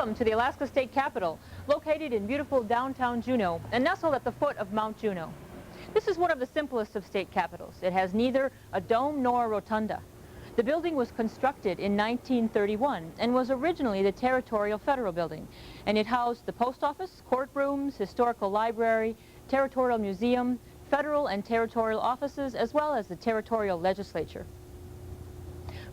Welcome to the Alaska State Capitol, located in beautiful downtown Juneau and nestled at the foot of Mount Juneau. This is one of the simplest of state capitals. It has neither a dome nor a rotunda. The building was constructed in 1931 and was originally the Territorial Federal Building, and it housed the post office, courtrooms, historical library, Territorial Museum, federal and territorial offices, as well as the Territorial Legislature.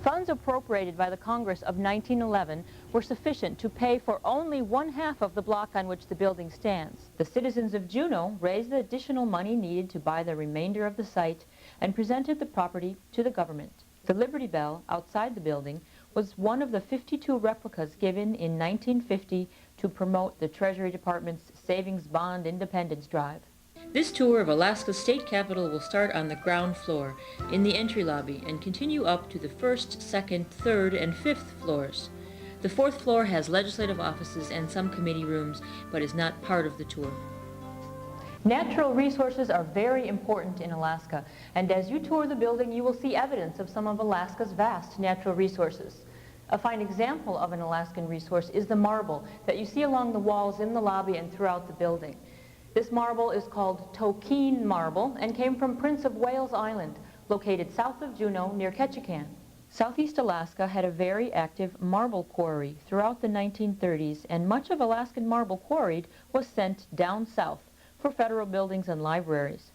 Funds appropriated by the Congress of 1911 were sufficient to pay for only 1/2 of the block on which the building stands. The citizens of Juneau raised the additional money needed to buy the remainder of the site and presented the property to the government. The Liberty Bell outside the building was one of the 52 replicas given in 1950 to promote the Treasury Department's Savings Bond Independence Drive. This tour of Alaska's state capitol will start on the ground floor in the entry lobby and continue up to the first, second, third, and fifth floors. The fourth floor has legislative offices and some committee rooms, but is not part of the tour. Natural resources are very important in Alaska, and as you tour the building, you will see evidence of some of Alaska's vast natural resources. A fine example of an Alaskan resource is the marble that you see along the walls in the lobby and throughout the building. This marble is called Tokeen marble and came from Prince of Wales Island, located south of Juneau near Ketchikan. Southeast Alaska had a very active marble quarry throughout the 1930s, and much of Alaskan marble quarried was sent down south for federal buildings and libraries.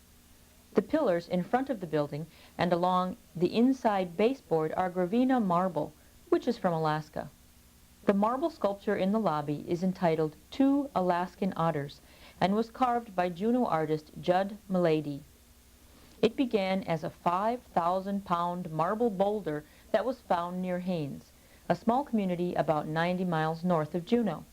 The pillars in front of the building and along the inside baseboard are Gravina marble, which is from Alaska. The marble sculpture in the lobby is entitled Two Alaskan Otters and was carved by Juneau artist Judd Mulady. It began as a 5,000-pound marble boulder that was found near Haines, a small community about 90 miles north of Juneau.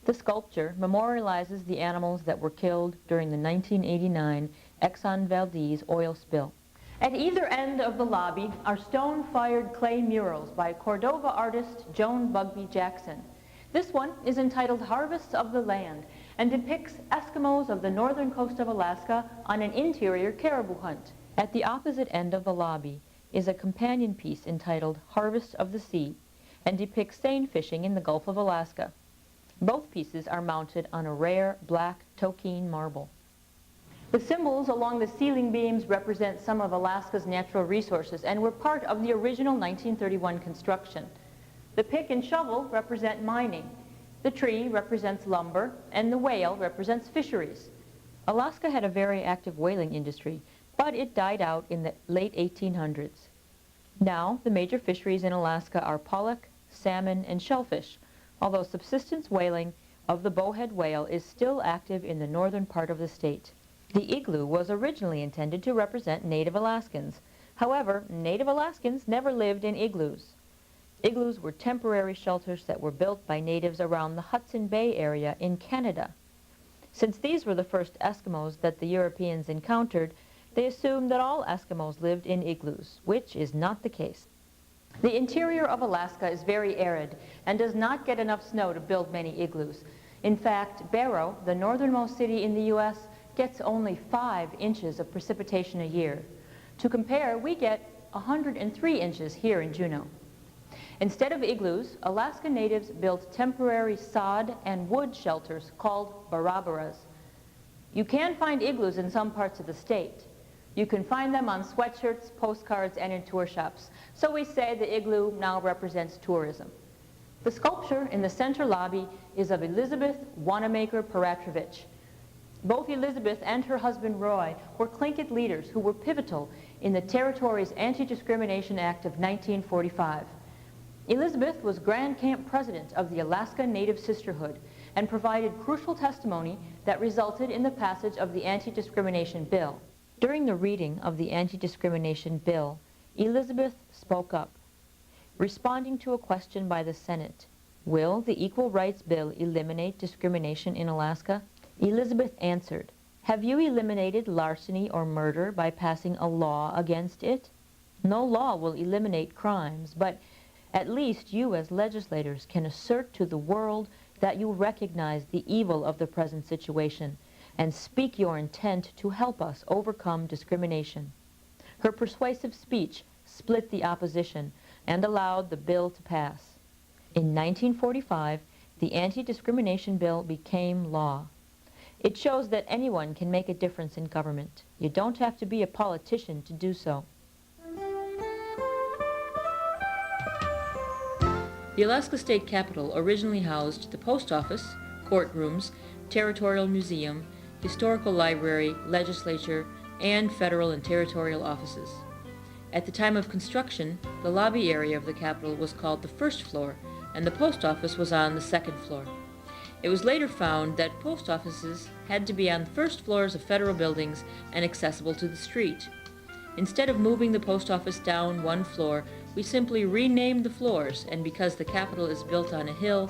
The sculpture memorializes the animals that were killed during the 1989 Exxon Valdez oil spill. At either end of the lobby are stone-fired clay murals by Cordova artist Joan Bugby Jackson. This one is entitled Harvests of the Land and depicts Eskimos of the northern coast of Alaska on an interior caribou hunt. At the opposite end of the lobby is a companion piece entitled Harvest of the Sea and depicts seine fishing in the Gulf of Alaska. Both pieces are mounted on a rare black Tokeen marble. The symbols along the ceiling beams represent some of Alaska's natural resources and were part of the original 1931 construction. The pick and shovel represent mining. The tree represents lumber, and the whale represents fisheries. Alaska had a very active whaling industry, but it died out in the late 1800s. Now, the major fisheries in Alaska are pollock, salmon, and shellfish, although subsistence whaling of the bowhead whale is still active in the northern part of the state. The igloo was originally intended to represent Native Alaskans. However, Native Alaskans never lived in igloos. Igloos were temporary shelters that were built by natives around the Hudson Bay area in Canada. Since these were the first Eskimos that the Europeans encountered, they assumed that all Eskimos lived in igloos, which is not the case. The interior of Alaska is very arid and does not get enough snow to build many igloos. In fact, Barrow, the northernmost city in the U.S., gets only 5 inches of precipitation a year. To compare, we get 103 inches here in Juneau. Instead of igloos, Alaska natives built temporary sod and wood shelters called barabaras. You can find igloos in some parts of the state. You can find them on sweatshirts, postcards, and in tour shops. So we say the igloo now represents tourism. The sculpture in the center lobby is of Elizabeth Wanamaker Petrovich. Both Elizabeth and her husband Roy were Tlingit leaders who were pivotal in the territory's Anti-Discrimination Act of 1945. Elizabeth was Grand Camp President of the Alaska Native Sisterhood and provided crucial testimony that resulted in the passage of the Anti-Discrimination Bill. During the reading of the Anti-Discrimination Bill, Elizabeth spoke up. Responding to a question by the Senate, "Will the Equal Rights Bill eliminate discrimination in Alaska?" Elizabeth answered, "Have you eliminated larceny or murder by passing a law against it? No law will eliminate crimes, but at least you as legislators can assert to the world that you recognize the evil of the present situation and speak your intent to help us overcome discrimination." Her persuasive speech split the opposition and allowed the bill to pass. In 1945, the anti-discrimination bill became law. It shows that anyone can make a difference in government. You don't have to be a politician to do so. The Alaska State Capitol originally housed the post office, courtrooms, Territorial Museum, Historical Library, Legislature, and federal and territorial offices. At the time of construction, the lobby area of the Capitol was called the first floor, and the post office was on the second floor. It was later found that post offices had to be on the first floors of federal buildings and accessible to the street. Instead of moving the post office down one floor, we simply renamed the floors, and because the Capitol is built on a hill,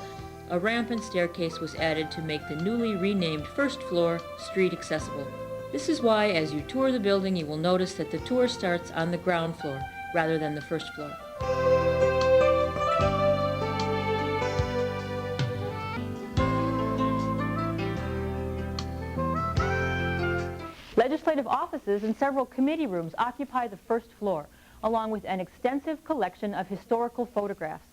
a ramp and staircase was added to make the newly renamed first floor street accessible. This is why, as you tour the building, you will notice that the tour starts on the ground floor rather than the first floor. Legislative offices and several committee rooms occupy the first floor, along with an extensive collection of historical photographs.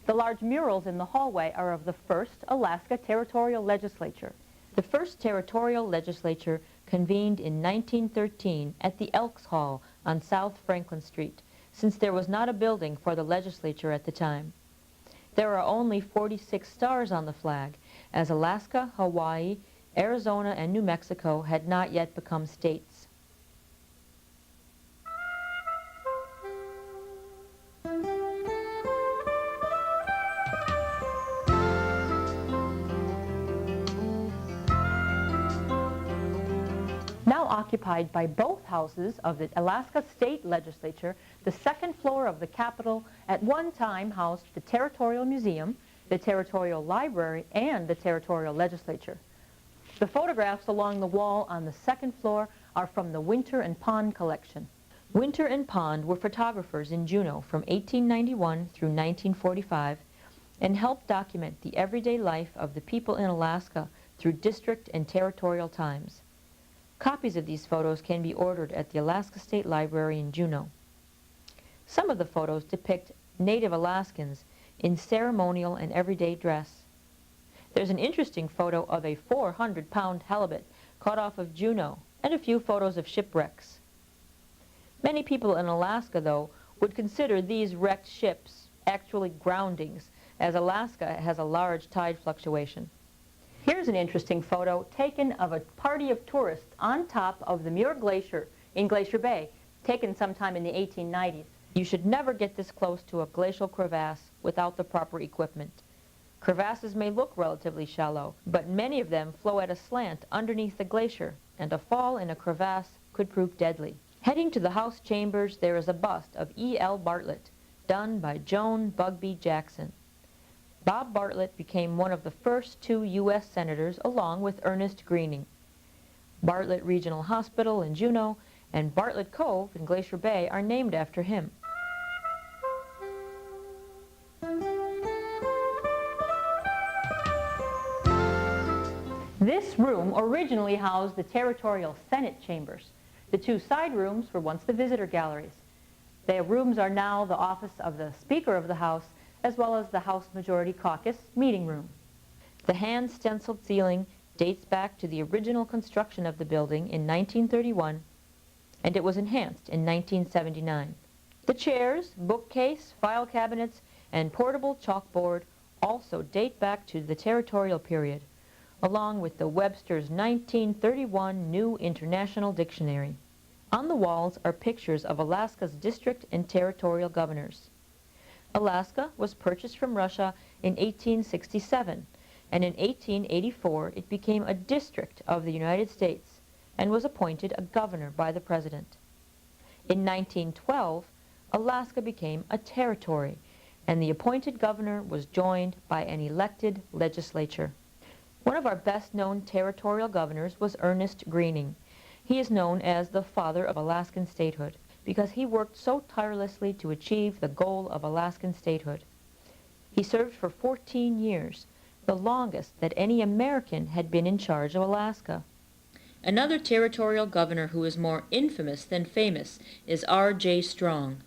The large murals in the hallway are of the first Alaska Territorial Legislature. The first Territorial Legislature convened in 1913 at the Elks Hall on South Franklin Street, since there was not a building for the legislature at the time. There are only 46 stars on the flag, as Alaska, Hawaii, Arizona, and New Mexico had not yet become states. Now occupied by both houses of the Alaska State Legislature, the second floor of the Capitol at one time housed the Territorial Museum, the Territorial Library, and the Territorial Legislature. The photographs along the wall on the second floor are from the Winter and Pond collection. Winter and Pond were photographers in Juneau from 1891 through 1945 and helped document the everyday life of the people in Alaska through district and territorial times. Copies of these photos can be ordered at the Alaska State Library in Juneau. Some of the photos depict Native Alaskans in ceremonial and everyday dress. There's an interesting photo of a 400-pound halibut caught off of Juneau, and a few photos of shipwrecks. Many people in Alaska, though, would consider these wrecked ships actually groundings, as Alaska has a large tide fluctuation. Here's an interesting photo taken of a party of tourists on top of the Muir Glacier in Glacier Bay, taken sometime in the 1890s. You should never get this close to a glacial crevasse without the proper equipment. Crevasses may look relatively shallow, but many of them flow at a slant underneath the glacier, and a fall in a crevasse could prove deadly. Heading to the House chambers, there is a bust of E.L. Bartlett, done by Joan Bugby Jackson. Bob Bartlett became one of the first 2 U.S. senators, along with Ernest Greening. Bartlett Regional Hospital in Juneau and Bartlett Cove in Glacier Bay are named after him. This room originally housed the Territorial Senate chambers. The 2 side rooms were once the visitor galleries. The rooms are now the office of the Speaker of the House, as well as the House Majority Caucus meeting room. The hand-stenciled ceiling dates back to the original construction of the building in 1931, and it was enhanced in 1979. The chairs, bookcase, file cabinets, and portable chalkboard also date back to the Territorial period, along with the Webster's 1931 New International Dictionary. On the walls are pictures of Alaska's district and territorial governors. Alaska was purchased from Russia in 1867, and in 1884 it became a district of the United States and was appointed a governor by the president. In 1912, Alaska became a territory, and the appointed governor was joined by an elected legislature. One of our best-known territorial governors was Ernest Greening. He is known as the father of Alaskan statehood because he worked so tirelessly to achieve the goal of Alaskan statehood. He served for 14 years, the longest that any American had been in charge of Alaska. Another territorial governor who is more infamous than famous is R.J. Strong.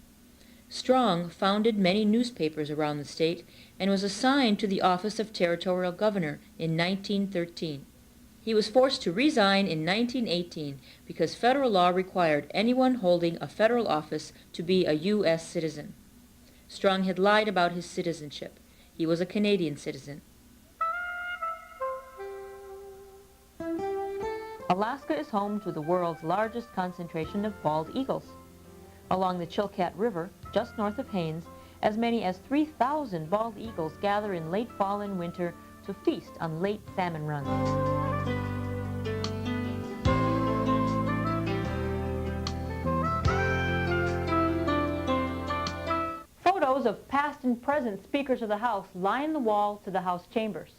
Strong founded many newspapers around the state and was assigned to the office of Territorial Governor in 1913. He was forced to resign in 1918 because federal law required anyone holding a federal office to be a U.S. citizen. Strong had lied about his citizenship. He was a Canadian citizen. Alaska is home to the world's largest concentration of bald eagles. Along the Chilkat River, just north of Haines, as many as 3,000 bald eagles gather in late fall and winter to feast on late salmon runs. Photos of past and present Speakers of the House line the wall to the House chambers.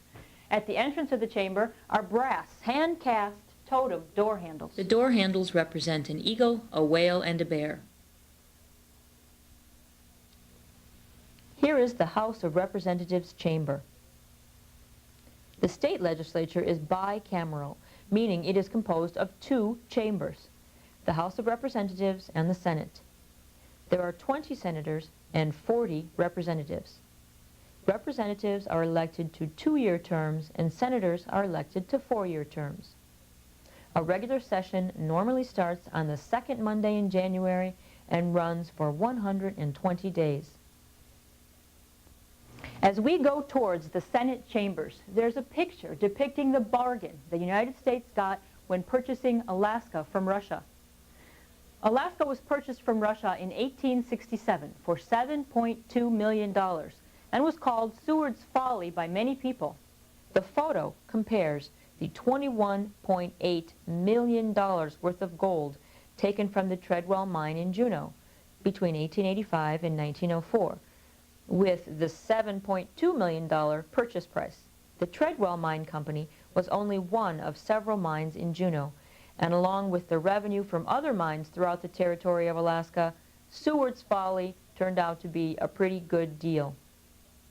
At the entrance of the chamber are brass, hand-cast, totem door handles. The door handles represent an eagle, a whale, and a bear. Here is the House of Representatives chamber. The state legislature is bicameral, meaning it is composed of two chambers, the House of Representatives and the Senate. There are 20 senators and 40 representatives. Representatives are elected to 2-year terms and senators are elected to 4-year terms. A regular session normally starts on the second Monday in January and runs for 120 days. As we go towards the Senate chambers, there's a picture depicting the bargain the United States got when purchasing Alaska from Russia. Alaska was purchased from Russia in 1867 for $7.2 million and was called Seward's Folly by many people. The photo compares the $21.8 million worth of gold taken from the Treadwell mine in Juneau between 1885 and 1904 with the $7.2 million purchase price. The Treadwell Mine Company was only one of several mines in Juneau, and along with the revenue from other mines throughout the territory of Alaska, Seward's Folly turned out to be a pretty good deal.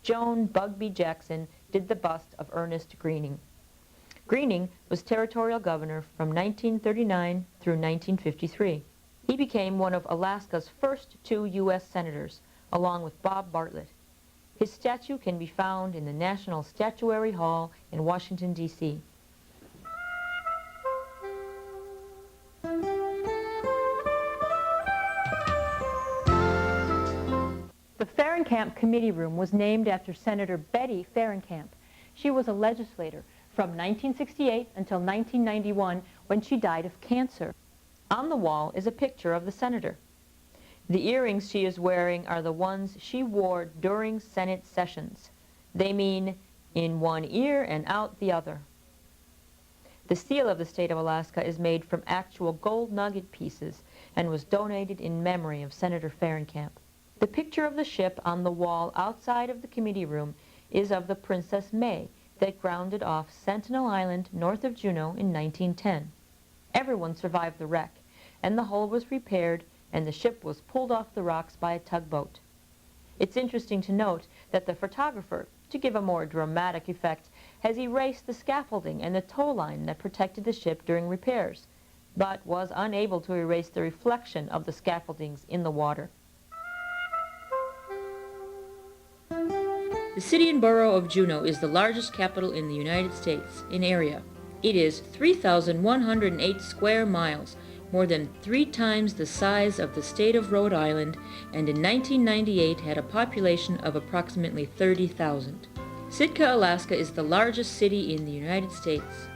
Joan Bugby Jackson did the bust of Ernest Greening. Greening was territorial governor from 1939 through 1953. He became one of Alaska's first 2 U.S. senators, along with Bob Bartlett. His statue can be found in the National Statuary Hall in Washington, D.C. The Fahrenkamp Committee Room was named after Senator Betty Fahrenkamp. She was a legislator from 1968 until 1991 when she died of cancer. On the wall is a picture of the senator. The earrings she is wearing are the ones she wore during Senate sessions. They mean in one ear and out the other. The seal of the state of Alaska is made from actual gold nugget pieces and was donated in memory of Senator Fahrenkamp. The picture of the ship on the wall outside of the committee room is of the Princess May that grounded off Sentinel Island north of Juneau in 1910. Everyone survived the wreck, and the hull was repaired and the ship was pulled off the rocks by a tugboat. It's interesting to note that the photographer, to give a more dramatic effect, has erased the scaffolding and the tow line that protected the ship during repairs, but was unable to erase the reflection of the scaffoldings in the water. The city and borough of Juneau is the largest capital in the United States in area. It is 3,108 square miles, more than 3 times the size of the state of Rhode Island, and in 1998 had a population of approximately 30,000. Sitka, Alaska is the largest city in the United States.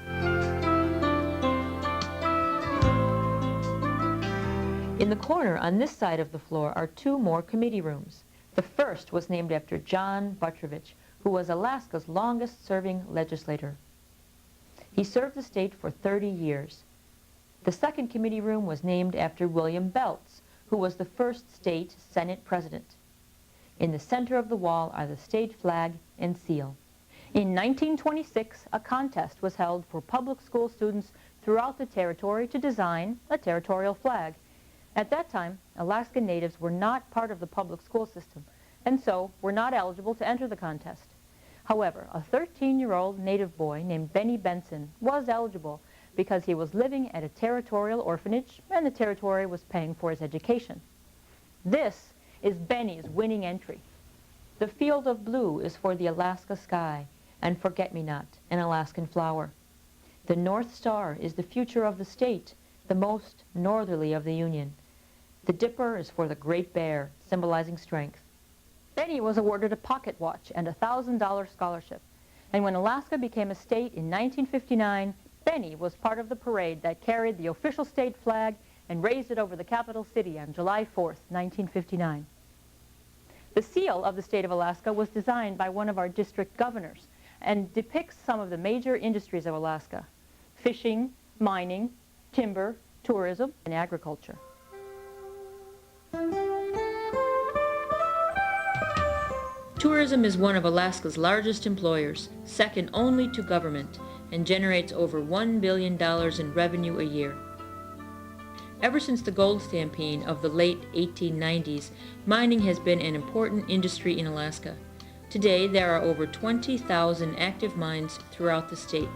In the corner on this side of the floor are 2 more committee rooms. The first was named after John Petrovich, who was Alaska's longest-serving legislator. He served the state for 30 years. The second committee room was named after William Belts, who was the first state Senate president. In the center of the wall are the state flag and seal. In 1926, a contest was held for public school students throughout the territory to design a territorial flag. At that time, Alaska natives were not part of the public school system, and so were not eligible to enter the contest. However, a 13-year-old native boy named Benny Benson was eligible because he was living at a territorial orphanage and the territory was paying for his education. This is Benny's winning entry. The field of blue is for the Alaska sky, and forget-me-not, an Alaskan flower. The North Star is the future of the state, the most northerly of the Union. The Dipper is for the Great Bear, symbolizing strength. Benny was awarded a pocket watch and a $1,000 scholarship. And when Alaska became a state in 1959, Benny was part of the parade that carried the official state flag and raised it over the capital city on July 4th, 1959. The seal of the state of Alaska was designed by one of our district governors and depicts some of the major industries of Alaska: fishing, mining, timber, tourism, and agriculture. Tourism is one of Alaska's largest employers, second only to government, and generates over $1 billion in revenue a year. Ever since the gold stampede of the late 1890s, mining has been an important industry in Alaska. Today, there are over 20,000 active mines throughout the state.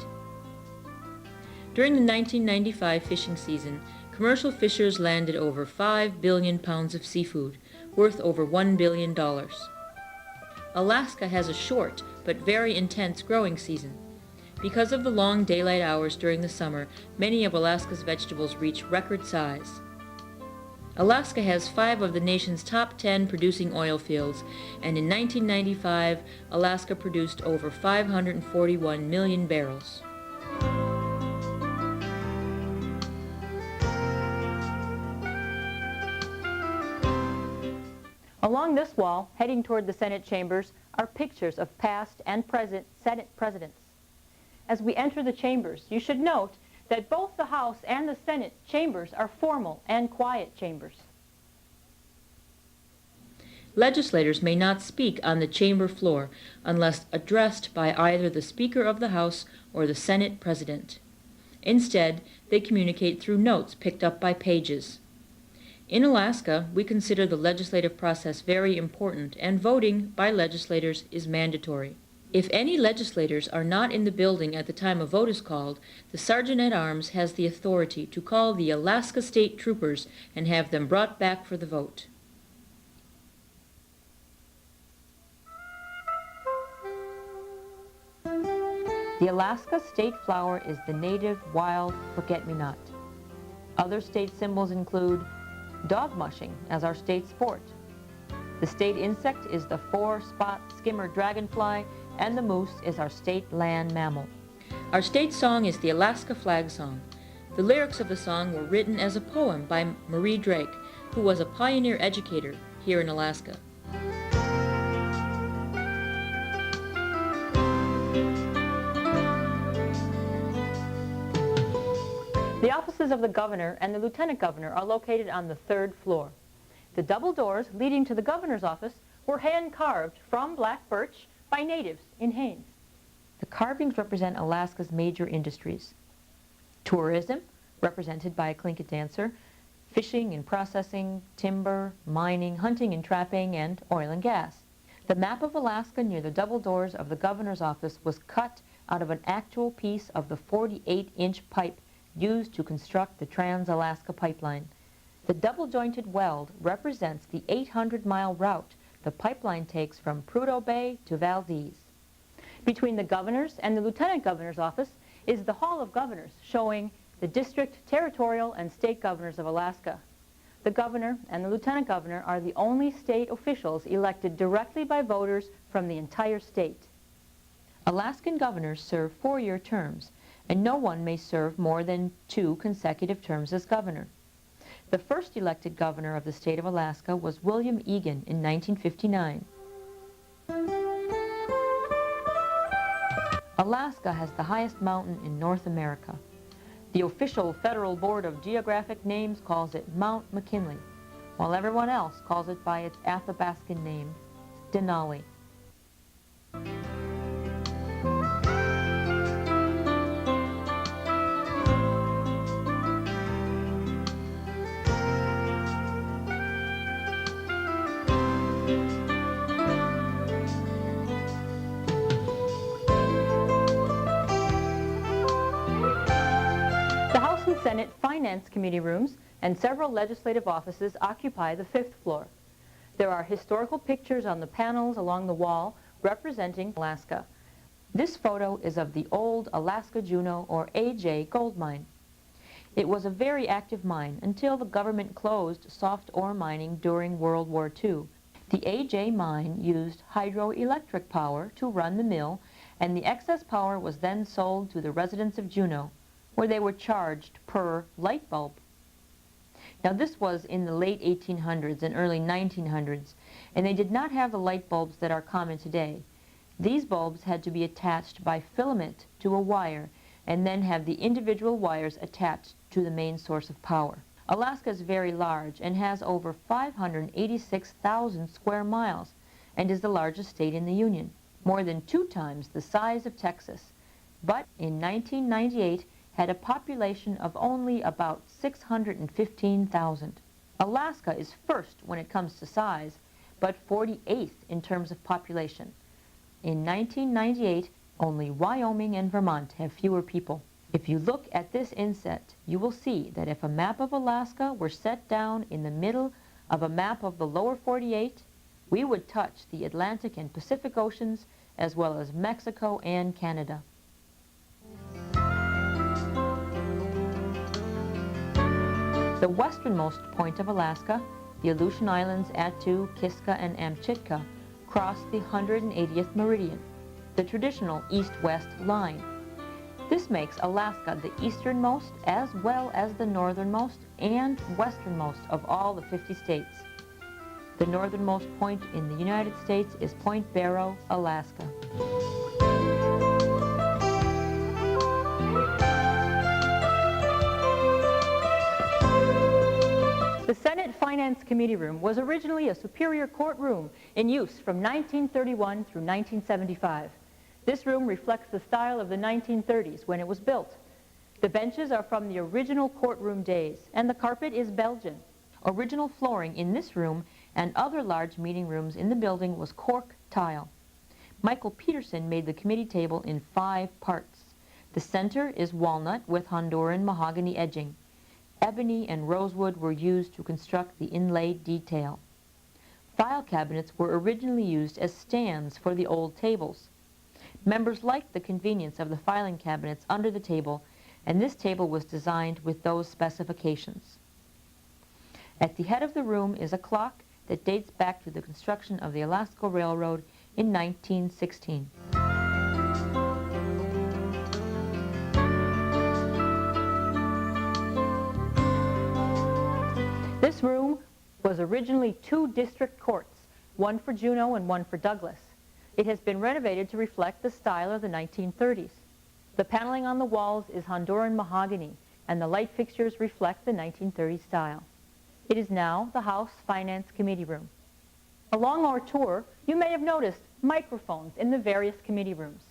During the 1995 fishing season, commercial fishers landed over 5 billion pounds of seafood, worth over $1 billion. Alaska has a short but very intense growing season. Because of the long daylight hours during the summer, many of Alaska's vegetables reach record size. Alaska has 5 of the nation's top 10 producing oil fields, and in 1995, Alaska produced over 541 million barrels. Along this wall, heading toward the Senate chambers, are pictures of past and present Senate presidents. As we enter the chambers, you should note that both the House and the Senate chambers are formal and quiet chambers. Legislators may not speak on the chamber floor unless addressed by either the Speaker of the House or the Senate President. Instead, they communicate through notes picked up by pages. In Alaska, we consider the legislative process very important, and voting by legislators is mandatory. If any legislators are not in the building at the time a vote is called, the Sergeant-at-Arms has the authority to call the Alaska State Troopers and have them brought back for the vote. The Alaska state flower is the native wild forget-me-not. Other state symbols include dog mushing as our state sport. The state insect is the 4-spot skimmer dragonfly, and the moose is our state land mammal. Our state song is the Alaska Flag Song. The lyrics of the song were written as a poem by Marie Drake, who was a pioneer educator here in Alaska. The offices of the governor and the lieutenant governor are located on the 3rd floor. The double doors leading to the governor's office were hand-carved from black birch by natives in Haines. The carvings represent Alaska's major industries: tourism, represented by a Tlingit dancer, fishing and processing, timber, mining, hunting and trapping, and oil and gas. The map of Alaska near the double doors of the governor's office was cut out of an actual piece of the 48-inch pipe used to construct the Trans-Alaska Pipeline. The double-jointed weld represents the 800-mile route the pipeline takes from Prudhoe Bay to Valdez. Between the governor's and the lieutenant governor's office is the Hall of Governors, showing the district, territorial, and state governors of Alaska. The governor and the lieutenant governor are the only state officials elected directly by voters from the entire state. Alaskan governors serve 4-year terms, and no one may serve more than 2 consecutive terms as governor. The first elected governor of the state of Alaska was William Egan in 1959. Alaska has the highest mountain in North America. The official Federal Board of Geographic Names calls it Mount McKinley, while everyone else calls it by its Athabascan name, Denali. Senate Finance Committee rooms and several legislative offices occupy the 5th floor. There are historical pictures on the panels along the wall representing Alaska. This photo is of the old Alaska Juneau, or AJ, gold mine. It was a very active mine until the government closed soft ore mining during World War II. The AJ mine used hydroelectric power to run the mill, and the excess power was then sold to the residents of Juneau, where they were charged per light bulb. Now this was in the late 1800s and early 1900s, and they did not have the light bulbs that are common today. These bulbs had to be attached by filament to a wire, and then have the individual wires attached to the main source of power. Alaska is very large and has over 586,000 square miles and is the largest state in the Union, more than 2 times the size of Texas, but in 1998 had a population of only about 615,000. Alaska is first when it comes to size, but 48th in terms of population. In 1998, only Wyoming and Vermont have fewer people. If you look at this inset, you will see that if a map of Alaska were set down in the middle of a map of the lower 48, we would touch the Atlantic and Pacific Oceans, as well as Mexico and Canada. The westernmost point of Alaska, the Aleutian Islands Attu, Kiska, and Amchitka, cross the 180th meridian, the traditional east-west line. This makes Alaska the easternmost as well as the northernmost and westernmost of all the 50 states. The northernmost point in the United States is Point Barrow, Alaska. The Senate Finance Committee Room was originally a Superior Court room in use from 1931 through 1975. This room reflects the style of the 1930s when it was built. The benches are from the original courtroom days, and the carpet is Belgian. Original flooring in this room and other large meeting rooms in the building was cork tile. Michael Peterson made the committee table in 5 parts. The center is walnut with Honduran mahogany edging. Ebony and rosewood were used to construct the inlaid detail. File cabinets were originally used as stands for the old tables. Members liked the convenience of the filing cabinets under the table, and this table was designed with those specifications. At the head of the room is a clock that dates back to the construction of the Alaska Railroad in 1916. This room was originally 2 district courts, one for Juneau and one for Douglas. It has been renovated to reflect the style of the 1930s. The paneling on the walls is Honduran mahogany, and the light fixtures reflect the 1930s style. It is now the House Finance Committee Room. Along our tour, you may have noticed microphones in the various committee rooms.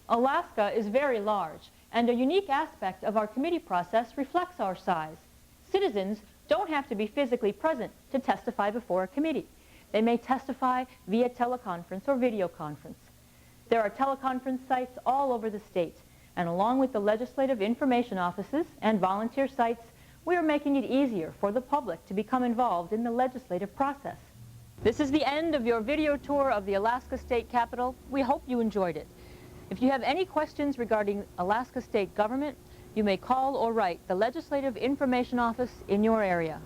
Alaska is very large, and a unique aspect of our committee process reflects our size. Citizens don't have to be physically present to testify before a committee. They may testify via teleconference or video conference. There are teleconference sites all over the state, and along with the legislative information offices and volunteer sites, we are making it easier for the public to become involved in the legislative process. This is the end of your video tour of the Alaska State Capitol. We hope you enjoyed it. If you have any questions regarding Alaska State government, you may call or write the Legislative Information Office in your area.